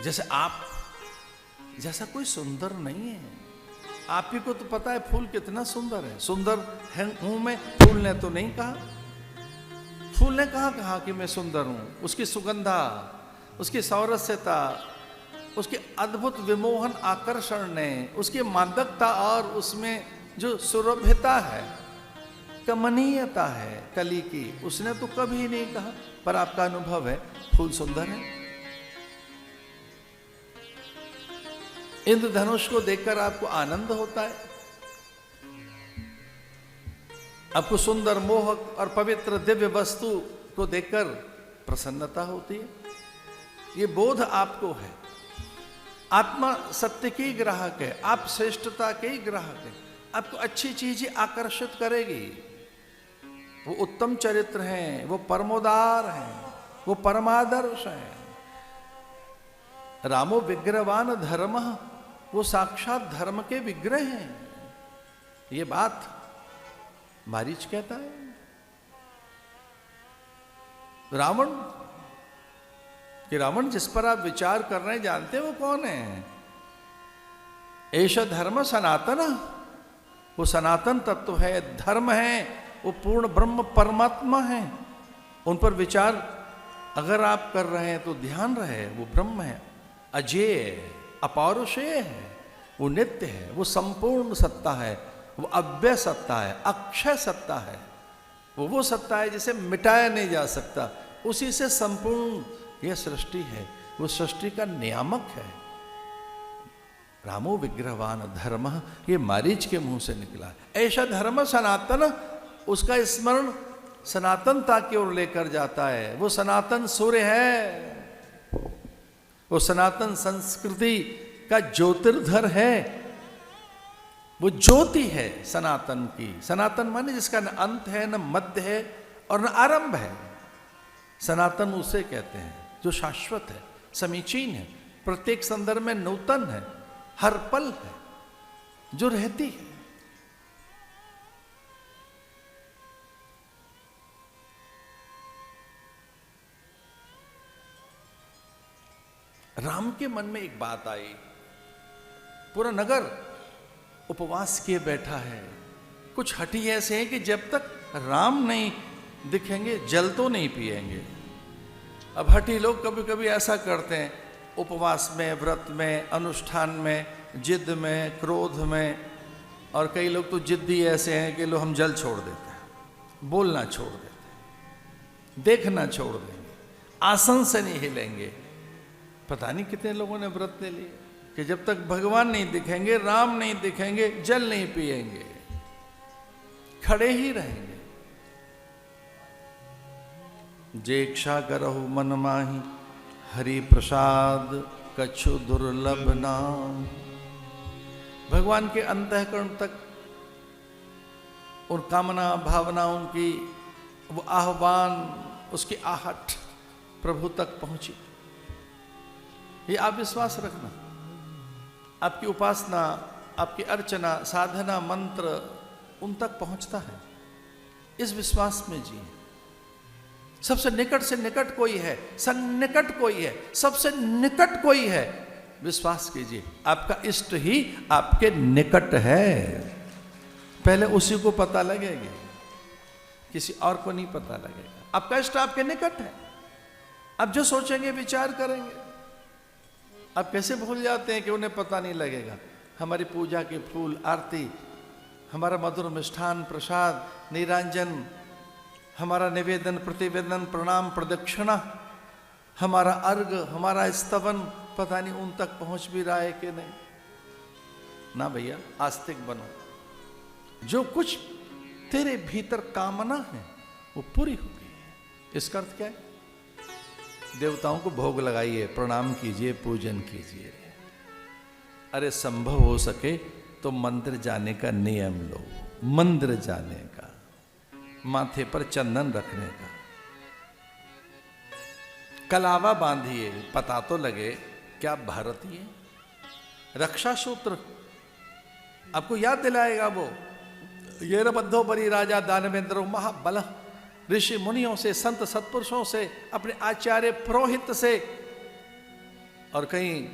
जैसे आप जैसा कोई सुंदर नहीं है। आप ही को तो पता है फूल कितना सुंदर है। सुंदर है हूं मैं, फूल ने तो नहीं कहा। फूल ने कहा कि मैं सुंदर हूं। उसकी सुगंधा, उसकी सौरस्यता, उसके अद्भुत विमोहन आकर्षण ने, उसकी मादकता और उसमें जो सुरभ्यता है, कमनीयता है कली की, उसने तो कभी नहीं कहा। पर आपका अनुभव है फूल सुंदर है। इंद्रधनुष को देखकर आपको आनंद होता है, आपको सुंदर, मोहक और पवित्र दिव्य वस्तु को देखकर प्रसन्नता होती है। ये बोध आपको है। आत्मा सत्य की ग्राहक है, आप श्रेष्ठता के ही ग्राहक है। आपको अच्छी चीजें आकर्षित करेगी। वो उत्तम चरित्र हैं, वो परमोदार हैं, वो परमादर्श हैं। रामो विग्रहवान धर्म, वो साक्षात धर्म के विग्रह हैं। ये बात मारीच कहता है। रावण कि रावण जिस पर आप विचार कर रहे हैं, जानते हैं वो कौन है? ऐसा धर्म सनातन, वो सनातन तत्व है, धर्म है, वो पूर्ण ब्रह्म परमात्मा है। उन पर विचार अगर आप कर रहे हैं तो ध्यान रहे, वो ब्रह्म है, अजेय, अपौरुषेय है, वो नित्य है, वो संपूर्ण सत्ता है, वो अव्यय सत्ता है, अक्षय सत्ता है। वो सत्ता है जिसे मिटाया नहीं जा सकता। उसी से संपूर्ण यह सृष्टि है, वो सृष्टि का नियामक है। रामो विग्रहवान धर्म, ये मारीच के मुंह से निकला। ऐसा धर्म सनातन, उसका स्मरण सनातनता की ओर लेकर जाता है। वो सनातन सूर्य है, वो सनातन संस्कृति का ज्योतिर्धर है, वो ज्योति है सनातन की। सनातन माने जिसका न अंत है, न मध्य है और न आरंभ है। सनातन उसे कहते हैं जो शाश्वत है, समीचीन है, प्रत्येक संदर्भ में नूतन है, हर पल है, जो रहती है। राम के मन में एक बात आई। पूरा नगर उपवास किए बैठा है। कुछ हठी ऐसे हैं कि जब तक राम नहीं दिखेंगे जल तो नहीं पिएंगे। अब हठी लोग कभी कभी ऐसा करते हैं, उपवास में, व्रत में, अनुष्ठान में, जिद में, क्रोध में, और कई लोग तो जिद्दी ऐसे हैं कि लो हम जल छोड़ देते हैं, बोलना छोड़ देते हैं, देखना छोड़ देंगे, आसन से नहीं हिलेंगे। पता नहीं कितने लोगों ने व्रत ले लिए कि जब तक भगवान नहीं दिखेंगे, राम नहीं दिखेंगे, जल नहीं पिएंगे, खड़े ही रहेंगे। जे इच्छा करहु मन माही, हरि प्रसाद कछु दुर्लभ नाम। भगवान के अंतःकरण तक और कामना भावनाओं की वो आह्वान, उसकी आहट प्रभु तक पहुंची। ये आप विश्वास रखना, आपकी उपासना, आपकी अर्चना, साधना, मंत्र उन तक पहुंचता है। इस विश्वास में जी, सबसे निकट से निकट कोई है, सन्निकट कोई है, सबसे निकट कोई है। विश्वास कीजिए, आपका इष्ट ही आपके निकट है। पहले उसी को पता लगेगा, किसी और को नहीं पता लगेगा। आपका इष्ट आपके निकट है। आप जो सोचेंगे, विचार करेंगे, आप कैसे भूल जाते हैं कि उन्हें पता नहीं लगेगा। हमारी पूजा के फूल, आरती, हमारा मधुर मिष्ठान, प्रसाद, नीरांजन, हमारा निवेदन, प्रतिवेदन, प्रणाम, प्रदक्षिणा, हमारा अर्घ, हमारा स्तवन, पता नहीं उन तक पहुंच भी रहा है कि नहीं। ना भैया, आस्तिक बनो। जो कुछ तेरे भीतर कामना है वो पूरी हो गई है। इसका अर्थ क्या है? देवताओं को भोग लगाइए, प्रणाम कीजिए, पूजन कीजिए। अरे संभव हो सके तो मंदिर जाने का नियम लो, मंदिर जाने का, माथे पर चंदन रखने का, कलावा बांधिए, पता तो लगे क्या भारतीय। रक्षा सूत्र आपको याद दिलाएगा वो। ये रबद्धो बरी राजा दानवेंद्र महाबल, ऋषि मुनियों से, संत सत्पुरुषों से, अपने आचार्य पुरोहित से और कहीं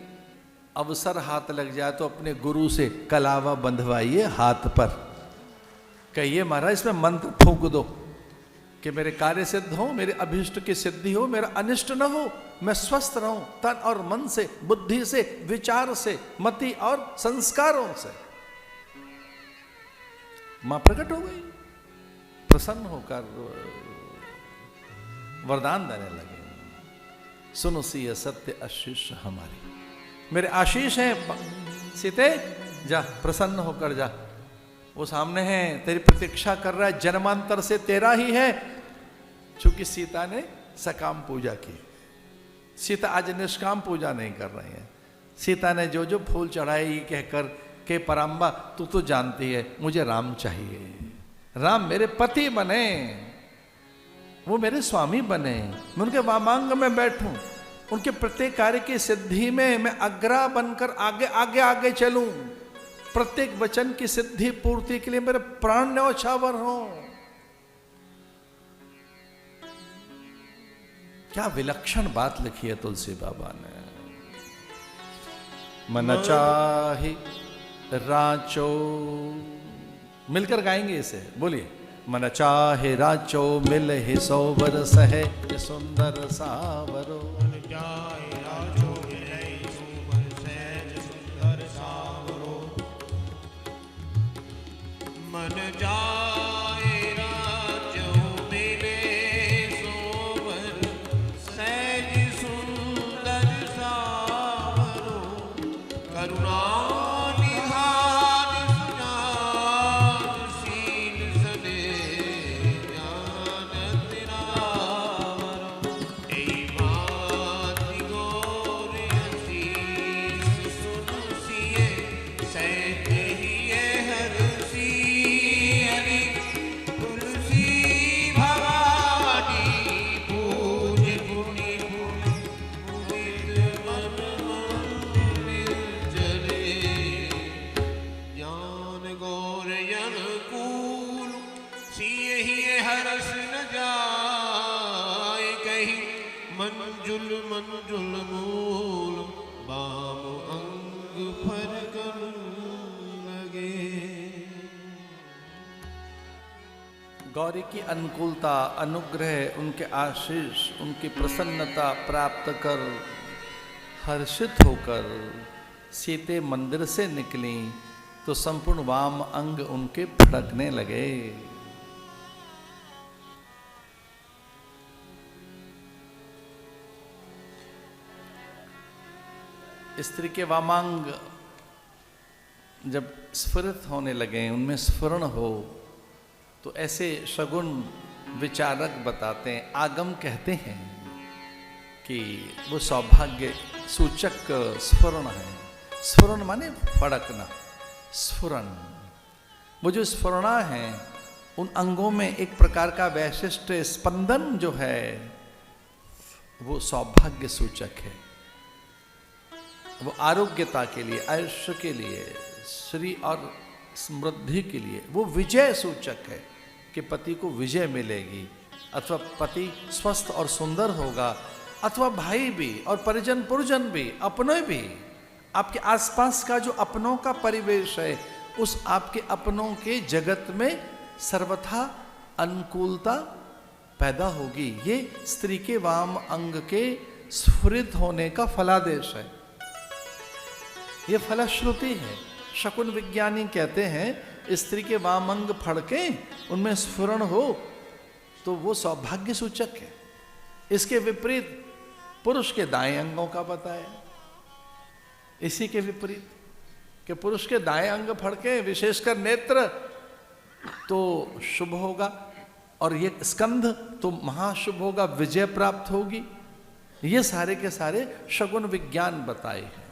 अवसर हाथ लग जाए तो अपने गुरु से कलावा बंधवाइए हाथ पर, कहिए महाराज इसमें मंत्र फूंक दो कि मेरे कार्य सिद्ध हो, मेरे अभिष्ट की सिद्धि हो, मेरा अनिष्ट न हो, मैं स्वस्थ रहूं तन और मन से, बुद्धि से, विचार से, मति और संस्कारों से। मां प्रकट हो गई, प्रसन्न होकर वरदान देने लगे, सुनो सिय सत्य आशीष हमारी, मेरे आशीष हैं सीते, जा प्रसन्न होकर जा, वो सामने है, तेरी प्रतीक्षा कर रहा है, जन्मांतर से तेरा ही है। चूंकि सीता ने सकाम पूजा की, सीता आज निष्काम पूजा नहीं कर रही है। सीता ने जो जो फूल चढ़ाए ये कहकर के पराम्बा तू तो जानती है मुझे राम चाहिए, राम मेरे पति बने, वो मेरे स्वामी बने, मैं उनके वामांग में बैठूं, उनके प्रत्येक कार्य की सिद्धि में मैं अग्रा बनकर आगे आगे आगे चलूं, प्रत्येक वचन की सिद्धि पूर्ति के लिए मेरे प्राण न्यौछावर हो। क्या विलक्षण बात लिखी है तुलसी बाबा ने। मन चाहि राचो, मिलकर गाएंगे इसे, बोलिए। मन चाहे राचो मिल ही सोवर सहे सुंदर सावरो, मन चाहे राचो मिल ही सोवर सहे सुंदर सावरो, मन चाहे राचो मिले सोवर सहज सुंदर सावरो, करुणा मंजुल मंजुल मूल बाम अंग फरकन लगे। गौरी की अनुकूलता, अनुग्रह, उनके आशीष, उनकी प्रसन्नता प्राप्त कर हर्षित होकर सीते मंदिर से निकली तो संपूर्ण वाम अंग उनके फड़कने लगे। स्त्री के वामांग जब स्फुरित होने लगे, उनमें स्फुरण हो, तो ऐसे शगुन विचारक बताते हैं, आगम कहते हैं कि वो सौभाग्य सूचक स्फुरण है। स्फुरण माने फड़कना, स्फुरन। वो जो स्फुरणा है उन अंगों में एक प्रकार का वैशिष्ट स्पंदन जो है वो सौभाग्य सूचक है। वो आरोग्यता के लिए, आयुष्य के लिए, श्री और समृद्धि के लिए वो विजय सूचक है कि पति को विजय मिलेगी, अथवा पति स्वस्थ और सुंदर होगा, अथवा भाई भी और परिजन पुरजन भी, अपने भी, आपके आसपास का जो अपनों का परिवेश है उस आपके अपनों के जगत में सर्वथा अनुकूलता पैदा होगी। ये स्त्री के वाम अंग के स्फुरित होने का फलादेश है, ये फलश्रुति है। शकुन विज्ञानी कहते हैं स्त्री के वाम अंग फड़के उनमें स्फुरण हो तो वो सौभाग्य सूचक है। इसके विपरीत पुरुष के दाएं अंगों का बताया, इसी के विपरीत कि पुरुष के दाएं अंग फड़के विशेषकर नेत्र तो शुभ होगा, और ये स्कंध तो महाशुभ होगा, विजय प्राप्त होगी। ये सारे के सारे शगुन विज्ञान बताए हैं।